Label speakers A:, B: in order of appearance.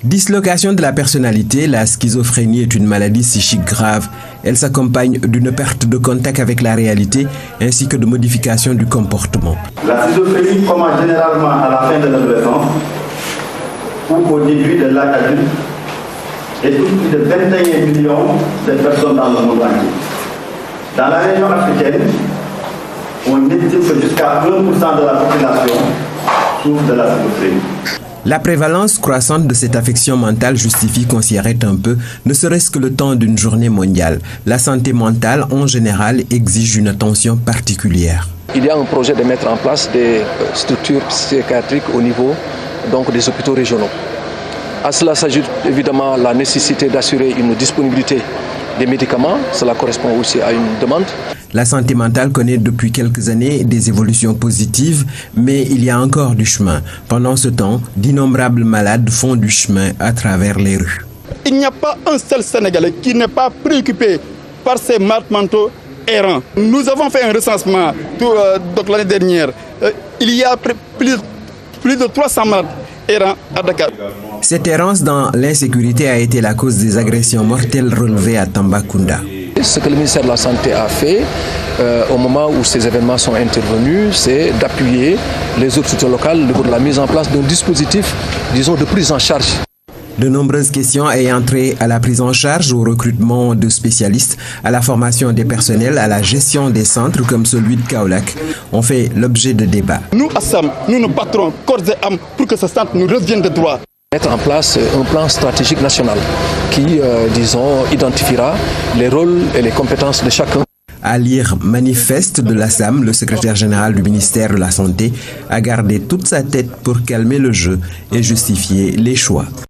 A: Dislocation de la personnalité, la schizophrénie est une maladie psychique grave. Elle s'accompagne d'une perte de contact avec la réalité ainsi que de modifications du comportement.
B: La schizophrénie commence généralement à la fin de l'adolescence ou au début de l'âge adulte et touche plus de 21 millions de personnes dans le monde entier. Dans la région africaine, on estime que jusqu'à 1% de la population souffre de la schizophrénie.
A: La prévalence croissante de cette affection mentale justifie qu'on s'y arrête un peu, ne serait-ce que le temps d'une journée mondiale. La santé mentale, en général, exige une attention particulière.
C: Il y a un projet de mettre en place des structures psychiatriques au niveau des hôpitaux régionaux. À cela s'ajoute évidemment la nécessité d'assurer une disponibilité des médicaments. Cela correspond aussi à une demande.
A: La santé mentale connaît depuis quelques années des évolutions positives, mais il y a encore du chemin. Pendant ce temps, d'innombrables malades font du chemin à travers les rues.
D: Il n'y a pas un seul Sénégalais qui n'est pas préoccupé par ces malades mentaux errants. Nous avons fait un recensement l'année dernière. Il y a plus de 300 malades errants à Dakar.
A: Cette errance dans l'insécurité a été la cause des agressions mortelles relevées à Tambacounda.
C: Ce que le ministère de la Santé a fait au moment où ces événements sont intervenus, c'est d'appuyer les autorités locales pour la mise en place d'un dispositif, disons, de prise en charge.
A: De nombreuses questions ayant trait à la prise en charge, au recrutement de spécialistes, à la formation des personnels, à la gestion des centres comme celui de Kaolack ont fait l'objet de débats.
D: Nous, Assam, nous nous battrons corps et âme pour que ce centre nous revienne de droit.
C: Mettre en place un plan stratégique national qui, identifiera les rôles et les compétences de chacun.
A: À lire Manifeste de l'Assam, le secrétaire général du ministère de la Santé a gardé toute sa tête pour calmer le jeu et justifier les choix.